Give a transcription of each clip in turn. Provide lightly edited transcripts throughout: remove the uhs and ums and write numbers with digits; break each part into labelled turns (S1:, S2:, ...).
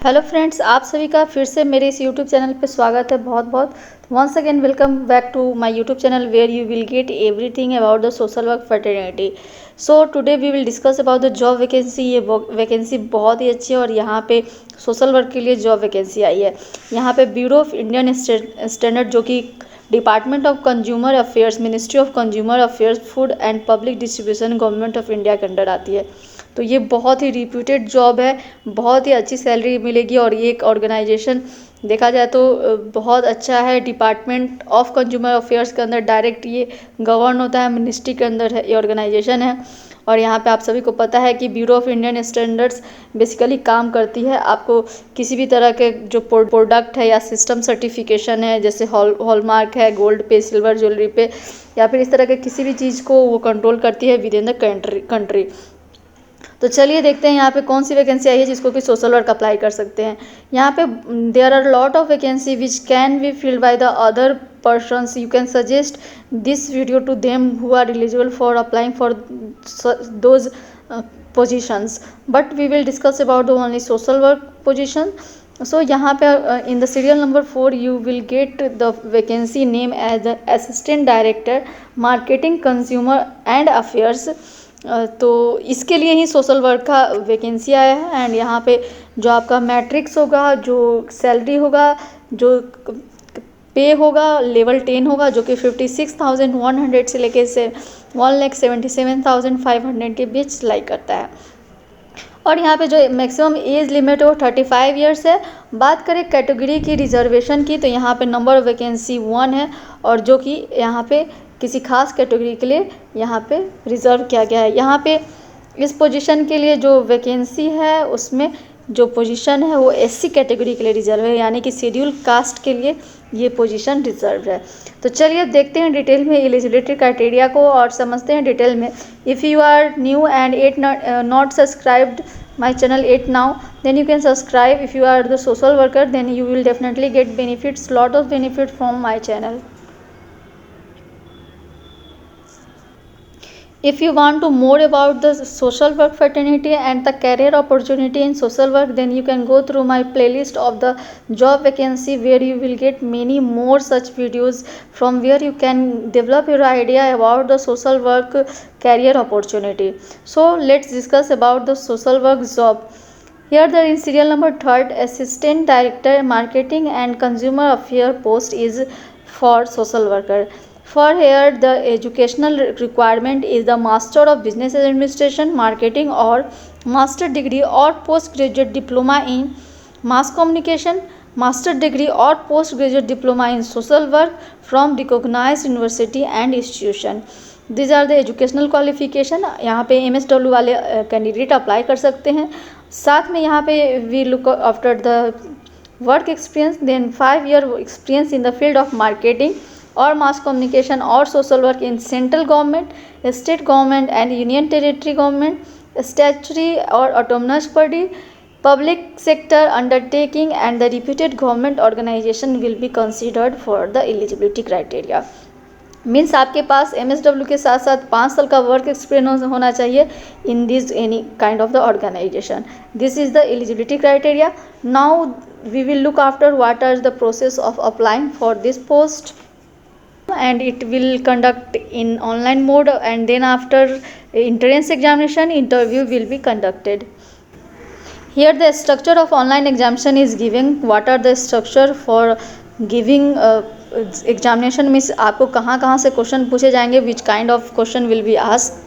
S1: Hello friends, आप सभी का फिर से मेरे इस यूट्यूब चैनल पे स्वागत है। बहुत बहुत once again welcome back to my YouTube channel where you will get everything about the social work fraternity. So today we will discuss about the job vacancy. ये वैकेंसी बहुत ही अच्छी है और यहाँ पे सोशल वर्क के लिए जॉब वैकेंसी आई है। यहाँ पे ब्यूरो ऑफ इंडियन स्टैंडर्ड, जो कि department of consumer affairs, ministry of consumer affairs, food and public distribution, government of India के अंडर आती है। तो ये बहुत ही रिप्यूटेड जॉब है, बहुत ही अच्छी सैलरी मिलेगी और ये एक ऑर्गेनाइजेशन देखा जाए तो बहुत अच्छा है। डिपार्टमेंट ऑफ कंज्यूमर अफेयर्स के अंदर डायरेक्ट ये गवर्न होता है, मिनिस्ट्री के अंदर है ये ऑर्गेनाइजेशन है। और यहाँ पे आप सभी को पता है कि bureau of Indian standards basically काम करती है आपको किसी भी तरह के जो प्रोडक्ट है या सिस्टम सर्टिफिकेशन है, जैसे हॉलमार्क है, गोल्ड पे, सिल्वर ज्वेलरी पे, या फिर इस तरह के किसी भी चीज़ को वो कंट्रोल करती है विद इन द कंट्री। तो चलिए देखते हैं यहाँ पे कौन सी वैकेंसी आई है जिसको कि सोशल वर्क अप्लाई कर सकते हैं। यहाँ पे there are lot of vacancy which can be filled by the other persons. You can suggest this video to them who are eligible for applying for those positions, but we will discuss about the only social work position. So यहाँ पे in the serial number 4 you will get the vacancy name as the assistant director marketing consumer and affairs। तो इसके लिए ही social work का vacancy आया है। And यहाँ पे जो आपका मैट्रिक्स होगा, जो सैलरी होगा, जो पे होगा, लेवल 10 होगा, जो कि 56,100 से लेके 1,77,500 के बीच लाई करता है। और यहाँ पे जो मैक्सिमम एज लिमिट है वो 35 ईयर्स है। बात करें कैटेगरी की, रिजर्वेशन की, तो यहाँ पे नंबर ऑफ वैकेंसी 1 है और जो कि यहाँ पे किसी खास कैटेगरी के लिए यहाँ पे रिज़र्व किया गया है। यहाँ पे इस पोजीशन के लिए जो वैकेंसी है उसमें जो पोजीशन है वो एससी कैटेगरी के लिए रिजर्व है, यानी कि शेड्यूल कास्ट के लिए ये पोजीशन रिजर्व है। तो चलिए अब देखते हैं डिटेल में एलिजिबिलिटी क्राइटेरिया को और समझते हैं डिटेल में। If you are new and not subscribed my channel yet now, then you can subscribe. If you are the social worker, then you will definitely get benefits, lot of benefit from my channel. If you want to more about the social work fraternity and the career opportunity in social work, then you can go through my playlist of the job vacancy, where you will get many more such videos from where you can develop your idea about the social work career opportunity. So let's discuss about the social work job. Here the in serial number 3rd assistant director marketing and consumer affair post is for social worker. For here the educational requirement is the Master of Business Administration Marketing or Master degree or postgraduate diploma in Mass Communication, Master degree or postgraduate diploma in Social Work from recognized university and institution. These are the educational qualification। यहाँ पे MSW वाले candidate apply कर सकते हैं। साथ में यहाँ पे we look after the work experience, then 5 year experience in the field of marketing और मास कम्युनिकेशन और social work in central government, state government and union territory government, statutory और autonomous body, public sector undertaking and the reputed government organisation will be considered for the eligibility criteria. Means आपके पास MSW के साथ साथ 5 साल का work experience होना चाहिए in this any kind of the organization. This is the eligibility criteria. Now we will look after what are the process of applying for this post, and it will conduct in online mode, and then after entrance examination interview will be conducted. Here the structure of online examination is given. What are the structure for giving examination means आपको कहाँ कहाँ से question पूछे जाएंगे, which kind of question will be asked।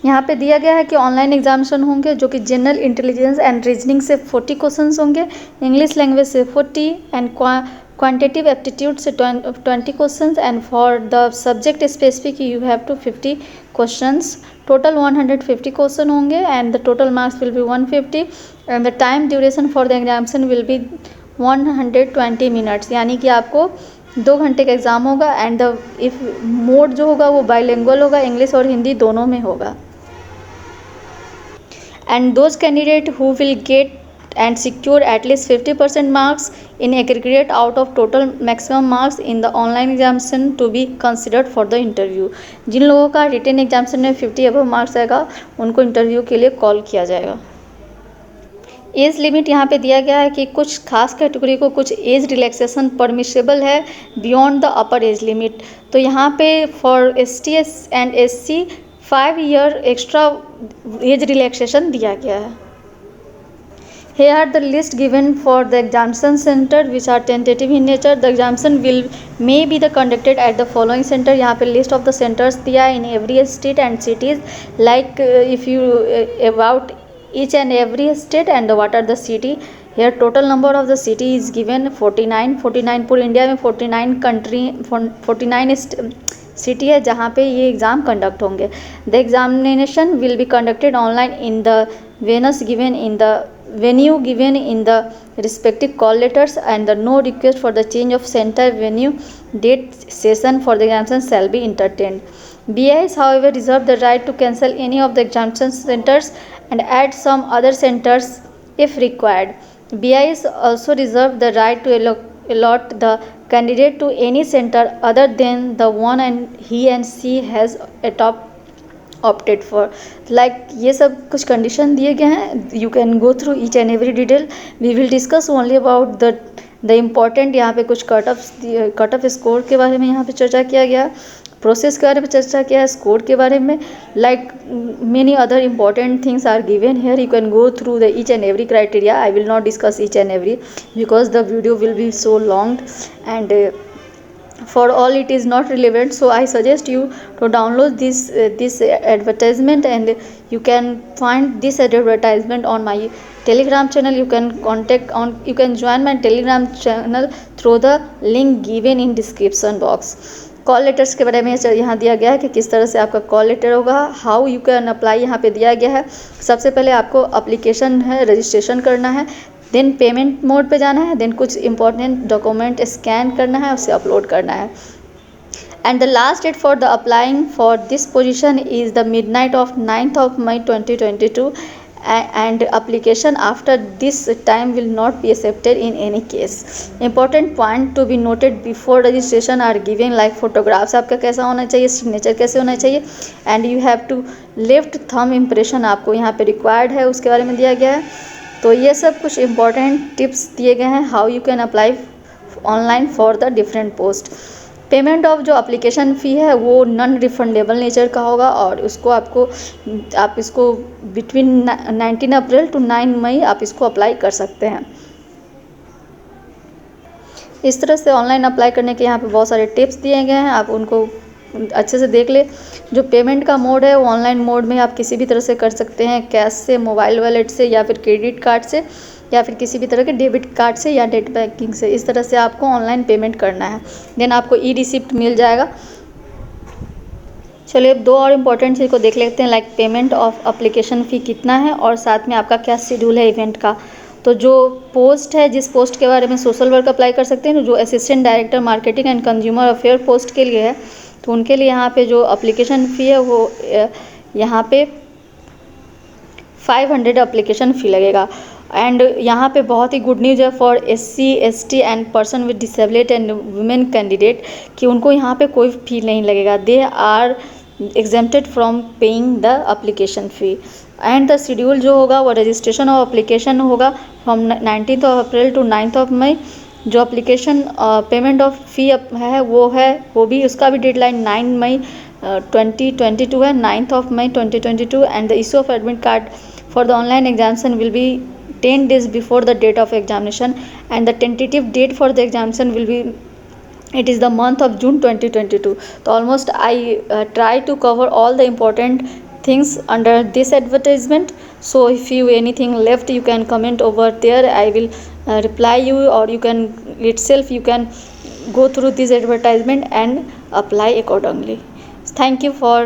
S1: यहाँ पे दिया गया है कि ऑनलाइन एग्जामिनेशन होंगे जो कि जनरल इंटेलिजेंस एंड रीजनिंग से 40 क्वेश्चंस होंगे, इंग्लिश लैंग्वेज से 40 एंड क्वांटिटेटिव एप्टीट्यूड से 20 questions, and for the subject specific you have to 50 questions. Total 150 question होंगे and the total marks will be 150 and the time duration for the examination will be 120 minutes, यानी कि आपको 2 घंटे का exam होगा। And the if mode जो होगा वो बाइलिंगुअल होगा, इंग्लिश और हिंदी दोनों में होगा। And those candidate who will get and secure at least 50% marks in aggregate out of total maximum marks in the online examination to be considered for the interview। जिन लोगों का रिटन एग्जामिनेशन में 50 above marks आएगा उनको interview के लिए call किया जाएगा। Age limit यहाँ पे दिया गया है कि कुछ खास कैटेगरी को कुछ एज रिलैक्सेशन परमिसेबल है beyond the upper age limit. तो यहाँ पे for ST and SC 5 year extra age relaxation दिया गया है। Here are the list given for the examination center which are tentative in nature. The examination may be conducted at the following center. यहाँ पे list of the centers दिया है in every state and cities, like if you about each and every state and what are the city. Here total number of the city is given 49 पूरे India में 49 city है जहाँ पे ये exam conduct होंगे। The examination will be conducted online in the venue given in the respective call letters, and no request for the change of center, venue, date, session for the examination shall be entertained. BIS however reserve the right to cancel any of the examination centers and add some other centers if required. BIS also reserve the right to allot the candidate to any center other than the one and he and she has opted for. Like ये सब कुछ condition दिए गए हैं। You can go through each and every detail. We will discuss only about the important. यहाँ पे कुछ cut off score के बारे में यहाँ पे चर्चा किया गया, प्रोसेस के बारे में चर्चा किया है, स्कोर के बारे में, like many other important things are given here. You can go through the each and every criteria. I will not discuss each and every because the video will be so long and for all it is not relevant. So I suggest you to download this advertisement, and you can find this advertisement on my Telegram channel. You can you can join my Telegram channel through the link given in description box. Call letters के बारे में यहाँ दिया गया है कि किस तरह से आपका कॉल लेटर होगा। हाउ यू कैन अप्लाई यहाँ पे दिया गया है। सबसे पहले आपको अप्लीकेशन है, रजिस्ट्रेशन करना है, देन पेमेंट मोड पे जाना है, देन कुछ इंपॉर्टेंट डॉक्यूमेंट स्कैन करना है, उसे अपलोड करना है। And the last date for the applying for this position is the midnight of 9th May 2022 and application after this time will not be accepted in any case. Important point to be noted before registration are given like photographs आपका कैसा होना चाहिए, signature कैसे होना चाहिए, and you have to left thumb impression आपको यहाँ पे रिक्वायर्ड है, उसके बारे में दिया गया है। तो ये सब कुछ इम्पॉर्टेंट टिप्स दिए गए हैं how you can apply online for the different post. Payment of जो अप्लीकेशन फ़ी है वो नॉन रिफंडेबल नेचर का होगा और उसको आप इसको बिटवीन 19 अप्रैल टू 9 मई आप इसको अप्लाई कर सकते हैं। इस तरह से ऑनलाइन अप्लाई करने के यहाँ पे बहुत सारे टिप्स दिए गए हैं, आप उनको अच्छे से देख ले। जो पेमेंट का मोड है वो ऑनलाइन मोड में आप किसी भी तरह से कर सकते हैं, कैश से, मोबाइल वॉलेट से, या फिर क्रेडिट कार्ड से, या फिर किसी भी तरह के डेबिट कार्ड से या नेट बैंकिंग से। इस तरह से आपको ऑनलाइन पेमेंट करना है, देन आपको ई-रिसिप्ट मिल जाएगा। चलिए अब दो और इम्पॉर्टेंट चीज़ को देख लेते हैं, लाइक पेमेंट ऑफ अप्लीकेशन फ़ी कितना है और साथ में आपका क्या शेड्यूल है इवेंट का। तो जो पोस्ट है, जिस पोस्ट के बारे में सोशल वर्क अप्लाई कर सकते हैं, जो assistant director marketing and consumer affair post के लिए है, तो उनके लिए यहाँ पे जो अप्लीकेशन फ़ी है वो यहाँ पे 500 अप्लीकेशन फ़ी लगेगा। एंड यहाँ पे बहुत ही गुड न्यूज़ है for SC ST and person with disability and women candidate कि उनको यहाँ पे कोई फ़ी नहीं लगेगा। They are exempted from paying the application fee. And the schedule जो होगा वो रजिस्ट्रेशन ऑफ अप्लीकेशन होगा from 19th April to 9th मई। जो अप्लीकेशन पेमेंट ऑफ फ़ी है वो भी उसका भी डेडलाइन 9 मई 2022 है, 9th May 2022। And the issue of admit card for the online examination will B 10 days before the date of examination, and the tentative date for the examination will be, it is the month of June 2022. So almost I try to cover all the important things under this advertisement. So if you anything left, you can comment over there, I will reply you, or you can itself you can go through this advertisement and apply accordingly. Thank you for